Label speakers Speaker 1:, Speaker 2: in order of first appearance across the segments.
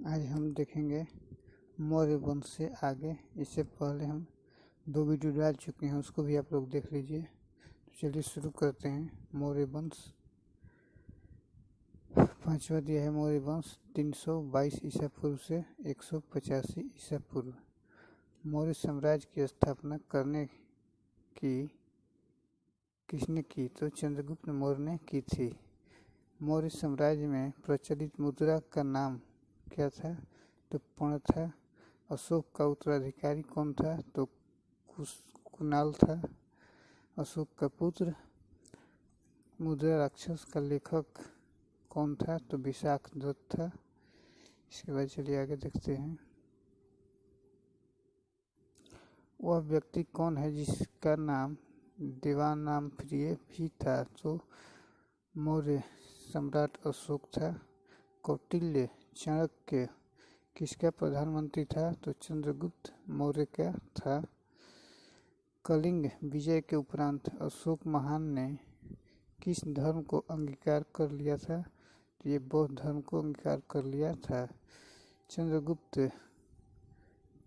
Speaker 1: आज हम देखेंगे मौर्य वंश से आगे। इससे पहले हम 2 वीडियो डाल चुके हैं, उसको भी आप लोग देख लीजिए। तो चलिए शुरू करते हैं। मौर्य वंश 5वां दिया है मौर्य वंश 322 ईसा पूर्व से 185 ईसा पूर्व। मौर्य साम्राज्य की स्थापना करने की किसने की? तो चंद्रगुप्त मौर्य ने की थी। मौर्य साम्राज्य में प्रचलित मुद्रा का नाम क्या था? तो पर्ण था। अशोक का उत्तराधिकारी कौन था? तो कुणाल था, अशोक का पुत्र। मुद्रा राक्षस का लेखक कौन था? तो विशाखदत्त था। इसके बाद चलिए आगे देखते हैं। वह व्यक्ति कौन है जिसका नाम देवानामप्रिय भी था? तो मौर्य सम्राट अशोक था। कौटिल्य चाणक्य किसका प्रधानमंत्री था? तो चंद्रगुप्त मौर्य का था। कलिंग विजय के उपरांत अशोक महान ने किस धर्म को अंगीकार कर लिया था? तो ये बौद्ध धर्म को अंगीकार कर लिया था। चंद्रगुप्त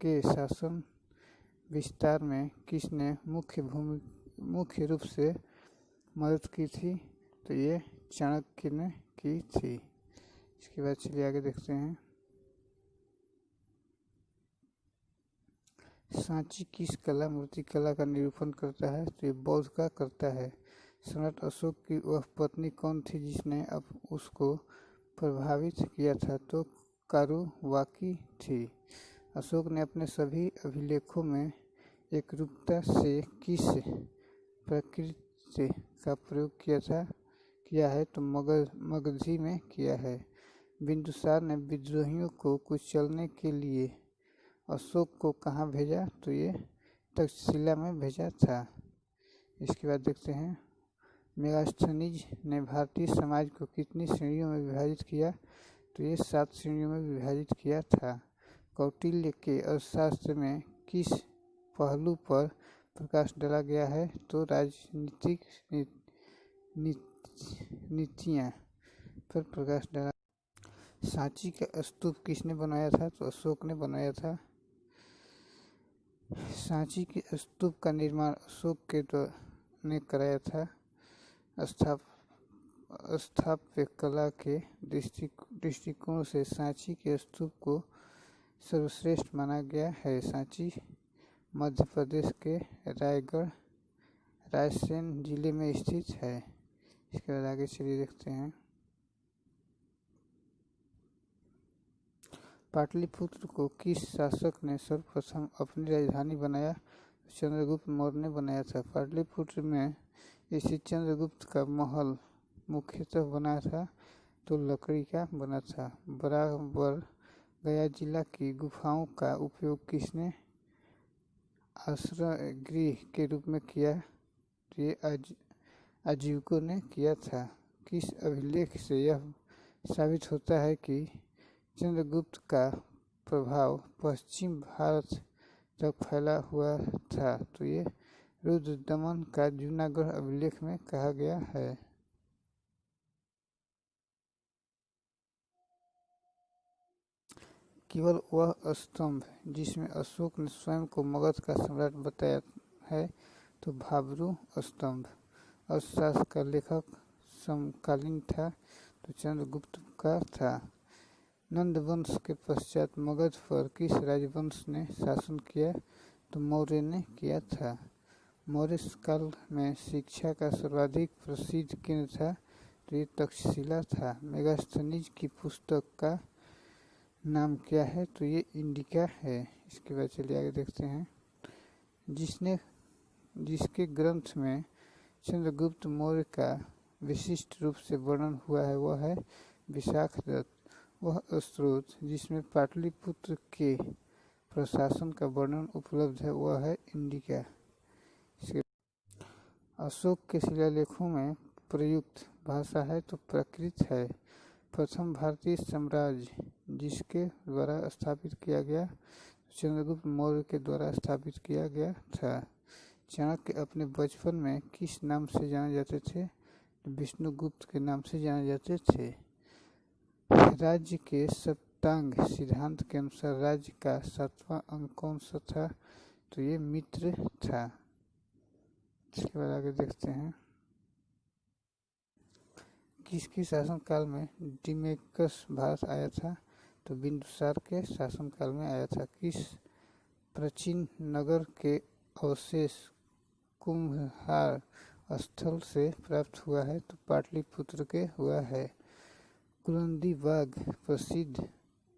Speaker 1: के शासन विस्तार में किसने मुख्य रूप से मदद की थी? तो ये चाणक्य ने की थी। इसके बाद चलिए आगे देखते हैं। सांची किस कला मूर्तिकला का निरूपण करता है? तो ये बौद्ध का करता है। सम्राट अशोक की वह पत्नी कौन थी जिसने अब उसको प्रभावित किया था? तो कारुवाकी थी। अशोक ने अपने सभी अभिलेखों में एकरूपता से किस प्रकृति का प्रयोग किया है? तो मगधी में किया है। बिंदुसार ने विद्रोहियों को कुचलने के लिए अशोक को कहाँ भेजा? तो ये तक्षशिला में भेजा था। इसके बाद देखते हैं। मेगास्थनीज ने भारतीय समाज को कितनी श्रेणियों में विभाजित किया? तो ये 7 श्रेणियों में विभाजित किया था। कौटिल्य के अर्थशास्त्र में किस पहलू पर प्रकाश डाला गया है? तो राजनीतिक नीतियाँ पर प्रकाश डाला। सांची का स्तूप किसने बनाया था? तो अशोक ने बनाया था। सांची के स्तूप का निर्माण अशोक ने कराया था। स्थापत्य कला के दृष्टिकोण से सांची के स्तूप को सर्वश्रेष्ठ माना गया है। सांची मध्य प्रदेश के रायसेन जिले में स्थित है। इसके बाद आगे चलिए देखते हैं। पाटलिपुत्र को किस शासक ने सर्वप्रथम अपनी राजधानी बनाया? चंद्रगुप्त मौर्य ने बनाया था। पाटलिपुत्र में स्थित चंद्रगुप्त का महल मुख्यतः बना था तो लकड़ी का बना था। बराबर गया जिला की गुफाओं का उपयोग किसने आश्रय गृह के रूप में किया? तो ये आजीविकों ने किया था। किस अभिलेख से यह साबित होता है कि चंद्रगुप्त का प्रभाव पश्चिम भारत तक फैला हुआ था? तो ये रुद्रदमन का जूनागढ़ अभिलेख में कहा गया है। केवल वह स्तंभ जिसमें अशोक ने स्वयं को मगध का सम्राट बताया है तो भाब्रू स्तंभ। अर्थशास्त्र का लेखक समकालीन था तो चंद्रगुप्त का था। नंद वंश के पश्चात मगध पर किस राजवंश ने शासन किया? तो मौर्य ने किया था। मौर्य काल में शिक्षा का सर्वाधिक प्रसिद्ध केंद्र था तो ये तक्षशिला था। मेगास्थनीज की पुस्तक का नाम क्या है? तो ये इंडिका है। इसके बाद चलिए आगे देखते हैं। जिसके ग्रंथ में चंद्रगुप्त मौर्य का विशिष्ट रूप से वर्णन हुआ है वह है विशाखदत्त। वह स्रोत जिसमें पाटलिपुत्र के प्रशासन का वर्णन उपलब्ध है वह है इंडिका। अशोक के शिलालेखों में प्रयुक्त भाषा है तो प्राकृत है। प्रथम भारतीय साम्राज्य जिसके द्वारा स्थापित किया गया चंद्रगुप्त मौर्य के द्वारा स्थापित किया गया था। चाणक्य अपने बचपन में किस नाम से जाने जाते थे? विष्णुगुप्त के नाम से जाने जाते थे। राज्य के तांग सिद्धांत के अनुसार राज्य का 7वां अंग कौन सा था? तो ये मित्र था। इसके बाद आगे देखते हैं, किसके शासनकाल में डिमेकस भारत आया था? तो बिंदुसार के शासनकाल में आया था। किस प्राचीन नगर के अवशेष कुम्हार स्थल से प्राप्त हुआ है? तो पाटलिपुत्र के हुआ है। कुलंदी बाग प्रसिद्ध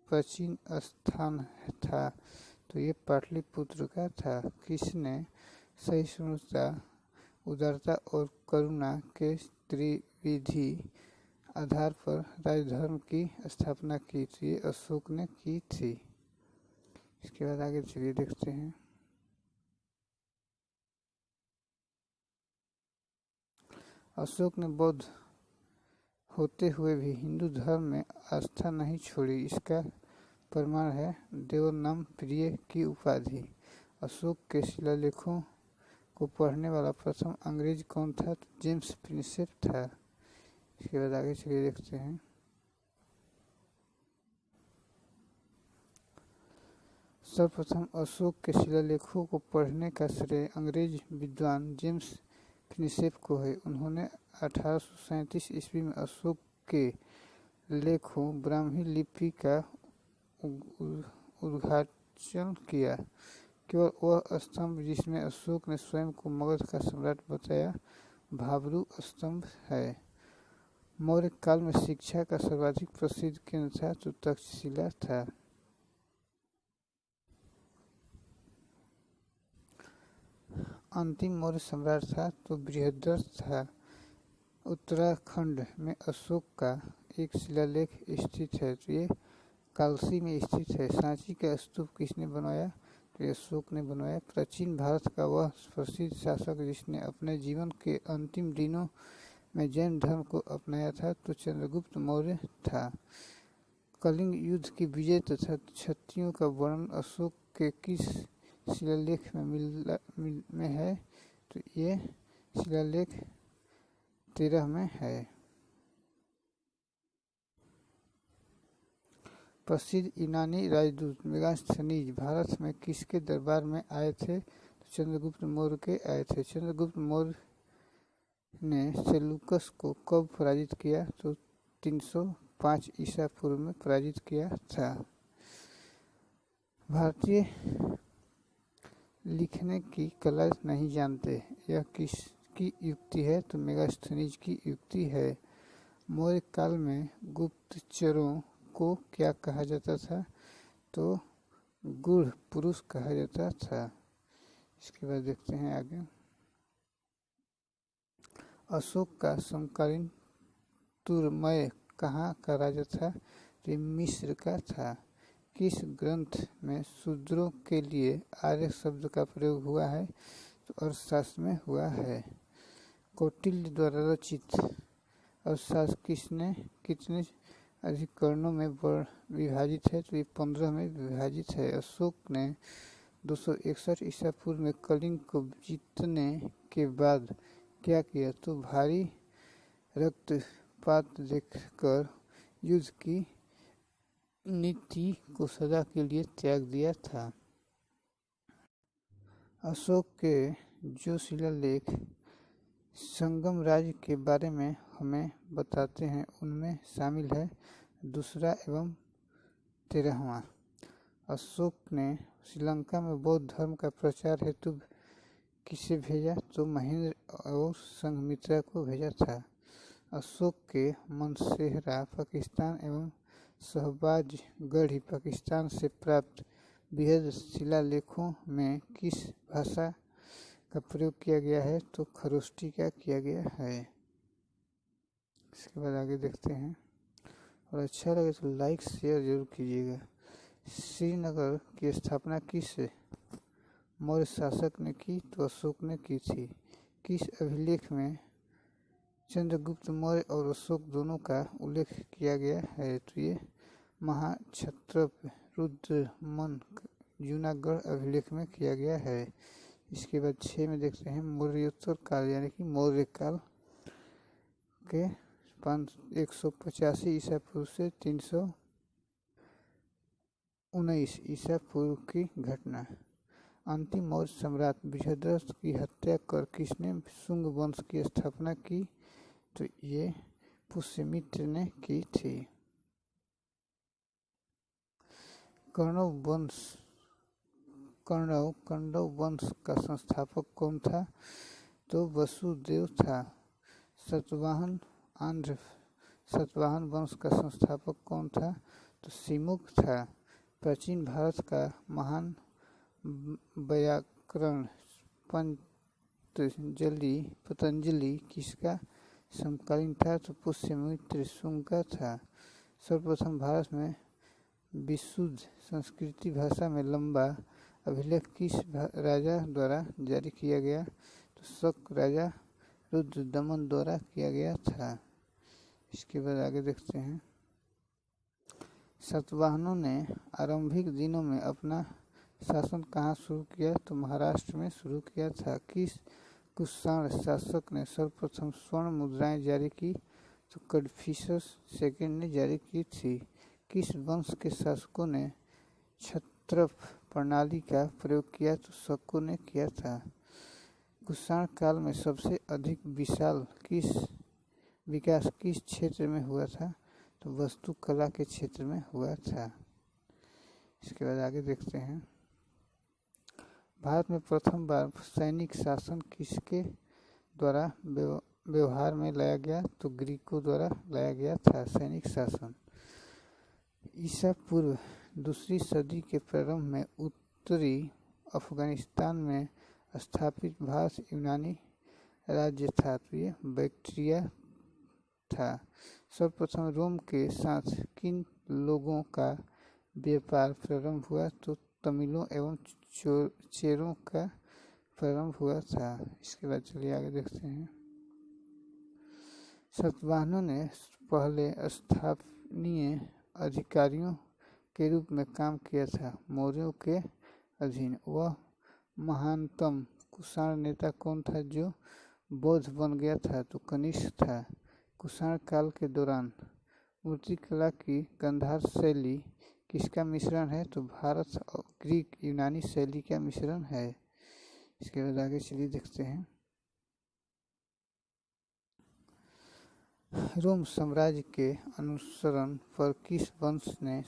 Speaker 1: प्राचीन स्थान था? तो ये पाटलिपुत्र का था। किसने सहिष्णुता, उदारता और करुणा के त्रिविधि आधार पर राजधर्म की स्थापना की? तो ये अशोक ने की थी। इसके बाद आगे चलिए देखते हैं, अशोक ने बौद्ध होते हुए भी हिंदू धर्म में आस्था नहीं छोड़ी। इसका प्रमाण है देवनाम प्रिय की उपाधि। अशोक के शिलालेखों को पढ़ने वाला प्रथम अंग्रेज कौन था? तो जेम्स प्रिंसेप था। इसके बाद आगे चलिए देखते हैं, सर्वप्रथम अशोक के शिलालेखों को पढ़ने का श्रेय अंग्रेज विद्वान जेम्स प्रिंसेप को है। उन्होंने 1837 ईस्वी में अशोक के लेखों ब्राह्मी लिपि का उद्घाटन किया। केवल वह स्तंभ जिसमें अशोक ने स्वयं को मगध का सम्राट बताया भाब्रू स्तंभ है। मौर्य काल में शिक्षा का सर्वाधिक प्रसिद्ध केंद्र था तो तक्षशिला था। अंतिम मौर्य सम्राट था तो बृहद्रथ था। उत्तराखंड में अशोक का एक शिलालेख स्थित है तो ये कालसी में स्थित है। सांची का स्तूप किसने बनवाया? तो अशोक ने बनवाया। प्राचीन भारत का वह प्रसिद्ध शासक जिसने अपने जीवन के अंतिम दिनों में जैन धर्म को अपनाया था तो चंद्रगुप्त मौर्य था। कलिंग युद्ध की विजय तथा क्षत्रियों का वर्णन अशोक के किस शिलालेख में है? तो ये शिलालेख 13 में है। प्रसिद्ध यूनानी राजदूत मेगास्थनीज भारत में किसके दरबार में आए थे? तो चंद्रगुप्त मौर्य के आए थे। चंद्रगुप्त मौर्य ने सेलूकस को कब पराजित किया? तो 305 ईसा पूर्व में पराजित किया था। भारतीय लिखने की कला नहीं जानते, यह किसकी युक्ति है? तो मेगास्थनीज की युक्ति है। मौर्य काल में गुप्तचरों को क्या कहा जाता था? तो गूढ़ पुरुष कहा जाता था। इसके बाद देखते हैं आगे, अशोक का समकालीन तुरमय कहाँ का राजा था? तो मिस्र का था। किस ग्रंथ में शूद्रों के लिए आर्य शब्द का प्रयोग हुआ है? तो अर्थशास्त्र में हुआ है। कौटिल्य द्वारा रचित अर्थशास्त्र कितने अधिकरणों में विभाजित है? तो ये 15 में विभाजित है। अशोक ने 261 ईसा पूर्व में कलिंग को जीतने के बाद क्या किया? तो भारी रक्तपात देखकर युद्ध की नीति को सदा के लिए त्याग दिया था। अशोक के जो शिलालेख संगम राज्य के बारे में हमें बताते हैं उनमें शामिल है दूसरा एवं 13वां। अशोक ने श्रीलंका में बौद्ध धर्म का प्रचार हेतु किसे भेजा? तो महेंद्र और संघमित्रा को भेजा था। अशोक के मनसेहरा पाकिस्तान एवं शहबाजगढ़ी पाकिस्तान से प्राप्त बृहद शिलालेखों में किस भाषा का प्रयोग किया गया है? तो खरोष्टी का किया गया है। इसके बाद आगे देखते हैं, और अच्छा लगे तो लाइक शेयर जरूर कीजिएगा। श्रीनगर की स्थापना किस मौर्य शासक ने की? तो अशोक ने की थी। किस अभिलेख में चंद्रगुप्त मौर्य और अशोक दोनों का उल्लेख किया गया है? तो ये महाक्षत्रप रुद्रमन जूनागढ़ अभिलेख में किया गया है। इसके बाद 6 में देखते हैं, मौर्योत्तर काल यानी कि मौर्य काल के 185 ईसा पूर्व से 300 19 ईसा पूर्व की घटना। अंतिम मौर्य सम्राट विजयद्रथ की हत्या कर किसने शुंग वंश की स्थापना की? तो ये पुष्यमित्र ने की थी। कण्व वंश का संस्थापक कौन था? तो वसुदेव था। सातवाहन वंश का संस्थापक कौन था? तो सिमुक था। प्राचीन भारत का महान व्याकरण पतंजलि किसका समकालीन था? तो पुष्यमित्र शुंग का था। सर्वप्रथम भारत में विशुद्ध संस्कृत भाषा में लंबा अभिलेख किस राजा द्वारा जारी किया गया? तो शक राजा रुद्रदमन द्वारा किया गया था। इसके बाद आगे देखते हैं। सातवाहनों ने आरंभिक दिनों में अपना शासन कहाँ शुरू किया? तो महाराष्ट्र में शुरू किया था। किस कुषाण शासक ने सर्वप्रथम स्वर्ण मुद्राएं जारी की? तो कड़फिसस सेकंड ने जारी की थी। किस वंश के शासकों ने क्षत्रप प्रणाली का प्रयोग किया? तो शको ने किया था। कुषाण काल में सबसे अधिक विकास किस क्षेत्र में हुआ था? तो वास्तुकला के क्षेत्र में हुआ था। इसके बाद आगे देखते हैं। भारत में प्रथम बार सैनिक शासन किसके द्वारा व्यवहार में लाया गया? तो ग्रीकों द्वारा लाया गया था सैनिक शासन। ईसा पूर्व दूसरी सदी के प्रारंभ में उत्तरी अफगानिस्तान में स्थापित भारत यूनानी राज्य था। तो ये बैक्ट्रिया था। सर्वप्रथम रोम के साथ किन लोगों का व्यापार प्रारंभ हुआ? तो तमिलों एवं चेरों का प्रारंभ हुआ था। इसके बाद चलिए आगे देखते हैं। सातवाहनों ने पहले स्थानीय अधिकारियों के रूप में काम किया था मौर्यों के अधीन। वह महानतम कुषाण नेता कौन था जो बौद्ध बन गया था? तो कनिष्क था। कुषाण काल के दौरान मूर्तिकला की गांधार शैली किसका मिश्रण है? तो भारत और ग्रीक यूनानी शैली का मिश्रण है। इसके बाद आगे चलिए देखते हैं। रोम साम्राज्य के अनुसरण पर किस वंश ने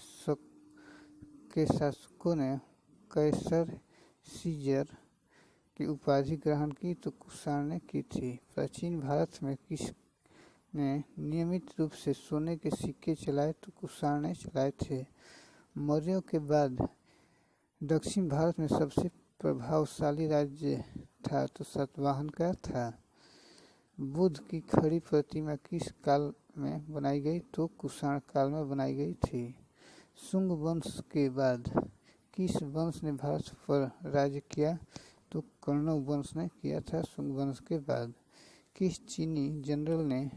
Speaker 1: के शासकों ने कैसर सीजर की उपाधि ग्रहण की? तो कुषाण ने की थी। प्राचीन भारत में किसने नियमित रूप से सोने के सिक्के चलाए? तो कुषाण ने चलाए थे। मौर्यों के बाद दक्षिण भारत में सबसे प्रभावशाली राज्य था तो सातवाहन का था। बुद्ध की खड़ी प्रतिमा किस काल में बनाई गई? तो कुषाण काल में बनाई गई थी। शुंग वंश के बाद किस वंश ने भारत पर राज्य किया? तो कण्व वंश ने किया था शुंग वंश के बाद। किस चीनी जनरल ने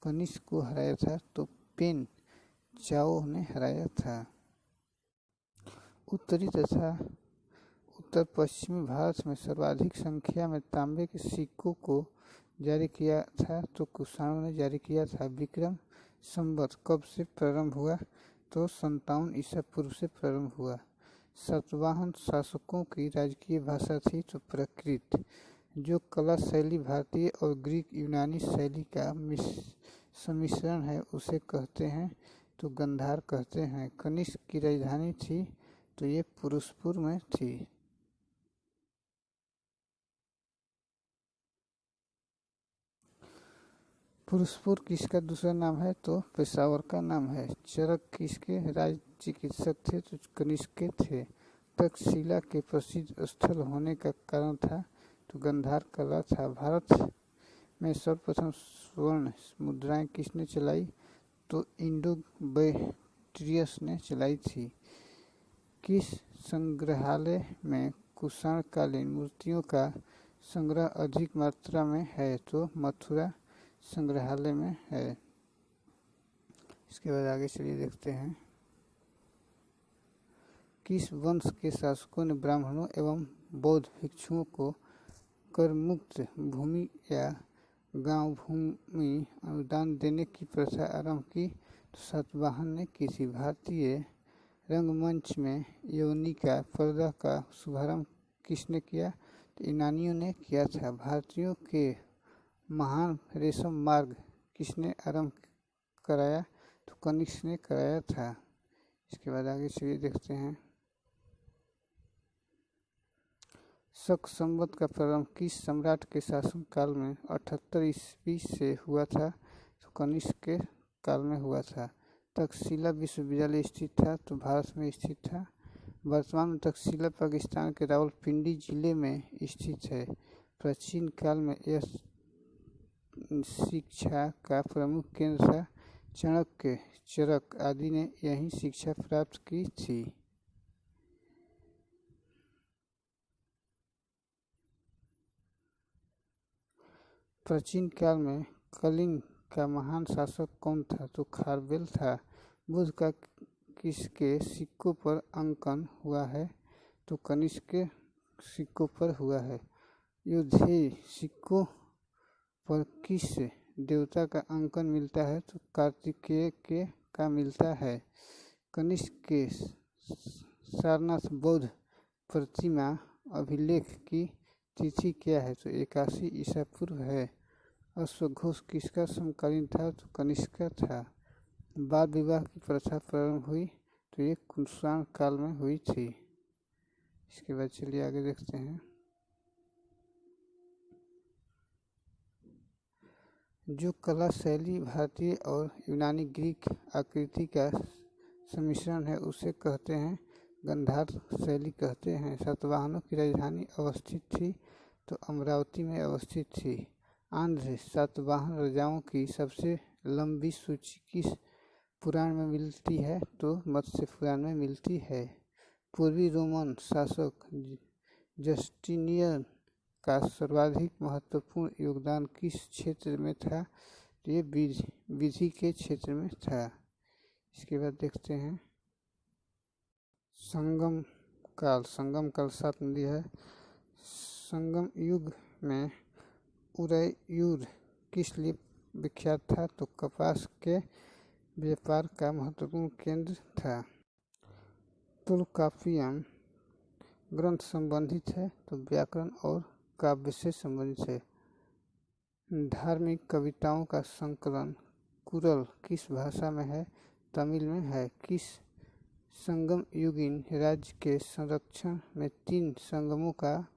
Speaker 1: कनिष्क को हराया था? तो पेन चाओ ने हराया था। उत्तरी तथा उत्तर पश्चिमी भारत में सर्वाधिक संख्या में तांबे के सिक्कों को जारी किया था तो कुषाणों ने जारी किया था। विक्रम संवत कब से प्रारंभ हुआ? तो 57 ईसा पूर्व से प्रारंभ हुआ। सातवाहन शासकों की राजकीय भाषा थी तो प्राकृत। जो कला शैली भारतीय और ग्रीक यूनानी शैली का सम्मिश्रण है उसे कहते हैं तो गांधार कहते हैं। कनिष्क की राजधानी थी तो ये पुरुषपुर में थी। पुरुषपुर किसका दूसरा नाम है? तो पेशावर का नाम है। चरक किसके राज चिकित्सक थे? तो कनिष्क के थे। तक्षशिला के प्रसिद्ध स्थल होने का कारण था तो गांधार कला था। भारत में सर्वप्रथम स्वर्ण मुद्राएं किसने चलाई? तो इंडो बैक्ट्रियस ने चलाई थी। किस संग्रहालय में कुषाणकालीन मूर्तियों का संग्रह अधिक मात्रा में है? तो मथुरा संग्रहालय में है। इसके बाद आगे चलिए देखते हैं। किस वंश के शासकों ने ब्राह्मणों एवं बौद्ध भिक्षुओं को कर मुक्त भूमि या गांव भूमि अनुदान देने की प्रथा आरंभ की? तो सातवाहन ने की थी। भारतीय रंगमंच में यवनिका पर्दा का शुभारंभ किसने किया? तो यूनानियों ने किया था। भारतीयों के महान रेशम मार्ग किसने आरंभ कराया? तो कनिष्क ने कराया था। इसके बाद आगे चलिए देखते हैं। शक संवत का प्रारंभ किस सम्राट के शासनकाल में 78 ईस्वी से हुआ था? तो कनिष्क के काल में हुआ था। तक्षशिला विश्वविद्यालय स्थित था? तो भारत में स्थित था। वर्तमान में तक्षशिला पाकिस्तान के रावलपिंडी जिले में स्थित है। प्राचीन काल में यह शिक्षा का प्रमुख केंद्र था। चाणक्य, चरक आदि ने यहीं शिक्षा प्राप्त की थी। प्राचीन काल में कलिंग का महान शासक कौन था? तो खारवेल था। बुद्ध का किसके सिक्कों पर अंकन हुआ है? तो कनिष्क के सिक्कों पर हुआ है। युद्धेय सिक्कों पर किस देवता का अंकन मिलता है? तो कार्तिकेय के का मिलता है। कनिष्क के सारनाथ बौद्ध प्रतिमा अभिलेख की तिथि क्या है? तो 81 ईसा पूर्व है। अश्वघोष किसका समकालीन था? तो कनिष्क का था। बाल विवाह की प्रथा प्रारंभ हुई? तो ये कुषाण काल में हुई थी। इसके बाद चलिए आगे देखते हैं। जो कला शैली भारतीय और यूनानी ग्रीक आकृति का सम्मिश्रण है उसे कहते हैं गांधार शैली कहते हैं। सातवाहनों की राजधानी अवस्थित थी? तो अमरावती में अवस्थित थी। आंध्र सातवाहन राजाओं की सबसे लंबी सूची किस पुराण में मिलती है? तो मत्स्य पुराण में मिलती है। पूर्वी रोमन शासक जस्टिनियन का सर्वाधिक महत्वपूर्ण योगदान किस क्षेत्र में था? ये विधि के क्षेत्र में था। इसके बाद देखते हैं संगम काल। संगम काल 7 नदी है। संगम युग में उदयपुर किस लिए विख्यात था? तो कपास के व्यापार का महत्वपूर्ण केंद्र था। तुल्कापियम ग्रंथ संबंधित है? तो व्याकरण और काव्य से संबंधित है। धार्मिक कविताओं का संकलन कुरल किस भाषा में है? तमिल में है। किस संगम युगीन राज्य के संरक्षण में 3 संगमों का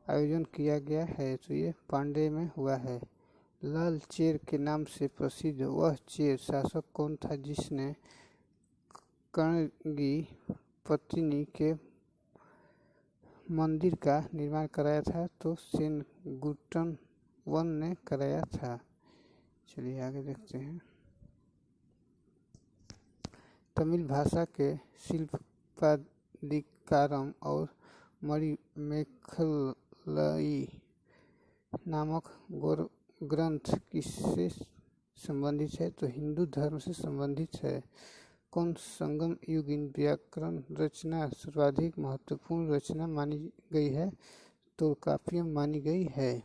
Speaker 1: आयोजन किया गया है? तो ये पांड्य में हुआ है। लाल चेर के नाम से प्रसिद्ध वह चेर शासक कौन था जिसने कर्णगी पत्तिनी के मंदिर का निर्माण कराया था? तो सेनगुट्टन वन ने कराया था। चलिए आगे देखते हैं। तमिल भाषा के शिल्पाधिकारम और मणिमेखलई नामक ग्रंथ किससे संबंधित है? तो हिंदू धर्म से संबंधित है। कौन संगम युगीन व्याकरण रचना सर्वाधिक महत्वपूर्ण रचना मानी गई है? तोल्कापियम मानी गई है।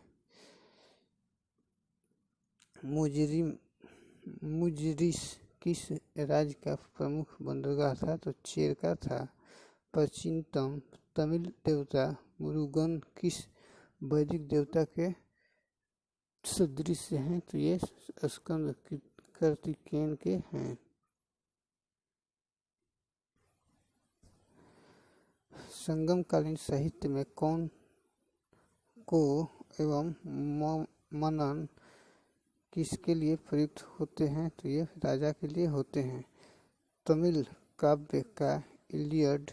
Speaker 1: मुजरिस किस राज्य का प्रमुख बंदरगाह था? तो चेर का था। प्राचीनतम तमिल देवता मुरुगन किस वैदिक देवता के सदृश हैं? तो ये स्कंद कार्तिकेय के हैं। संगमकालीन साहित्य में कौन को एवं मनन किसके लिए प्रयुक्त होते हैं? तो ये राजा के लिए होते हैं। तमिल काव्य का इलियड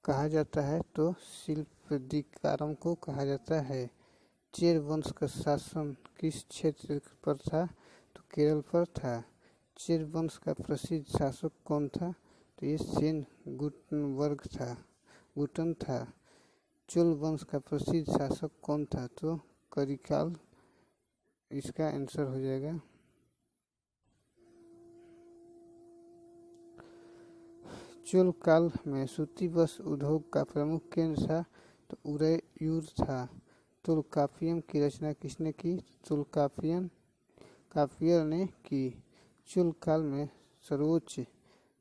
Speaker 1: कहा जाता है? तो शिल्पाधिकारम को कहा जाता है। चेर वंश का शासन किस क्षेत्र पर था? तो केरल पर था। चेर वंश का प्रसिद्ध शासक कौन था? तो ये गुटन था। चोल वंश का प्रसिद्ध शासक कौन था? तो करिकाल इसका आंसर हो जाएगा। चोल काल में सूती वस्त्र उद्योग का प्रमुख केंद्र था? तो उदयपुर था। तुल्कापियम की रचना किसने की? तुल्कापियर ने की। चोल काल में सर्वोच्च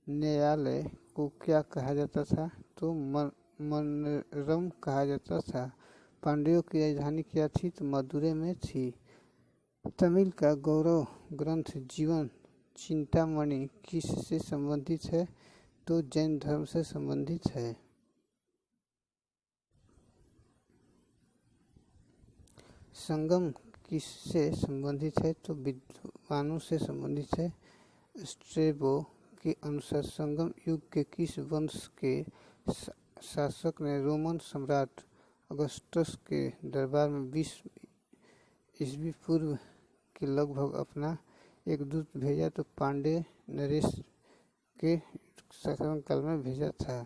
Speaker 1: न्यायालय को क्या कहा जाता था? तो मनरम कहा जाता था। पांड्यों की राजधानी क्या थी? तो मदुरै में थी। तमिल का गौरव ग्रंथ जीवन चिंतामणि किससे संबंधित है? तो जैन धर्म से संबंधित है। संगम किससे संबंधित है? तो विद्वानों से संबंधित है। स्ट्रेबो के अनुसार संगम युग के किस वंश के शासक ने रोमन सम्राट अगस्टस के दरबार में 20 ईस्वी पूर्व के लगभग अपना एक दूत भेजा? तो पांड्य नरेश के शासनकाल में भेजा था।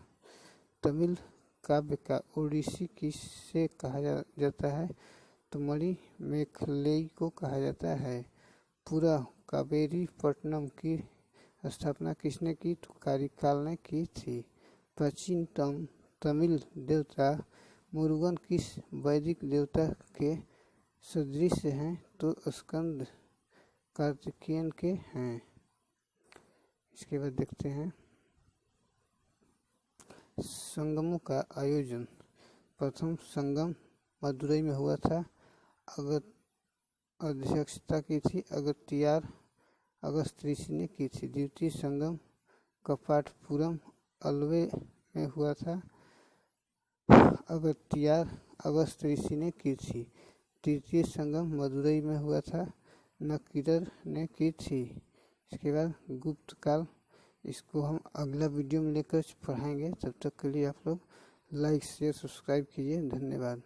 Speaker 1: तमिल काव्य का ओडिसी किसे कहा जाता है? तो मणि मेखलई को कहा जाता है। पूरा कावेरी पट्टनम की स्थापना किसने की? तो कारिकाल ने की थी। प्राचीनतम तमिल देवता मुरुगन किस वैदिक देवता के सदृश हैं? तो स्कंद कार्तिकेयन के हैं। इसके बाद देखते हैं संगमों का आयोजन। प्रथम संगम मदुरै में हुआ था। अध्यक्षता की थी अगस्त्यार अगस्त ऋषि ने की थी। द्वितीय संगम कपाटपुरम अलवे में हुआ था। अगस्त्यार अगस्त ऋषि ने की थी। तृतीय संगम मदुरै में हुआ था। नकीरर ने की थी। इसके बाद गुप्त काल, इसको हम अगला वीडियो में लेकर पढ़ाएंगे। तब तक के लिए आप लोग लाइक शेयर सब्सक्राइब कीजिए। धन्यवाद।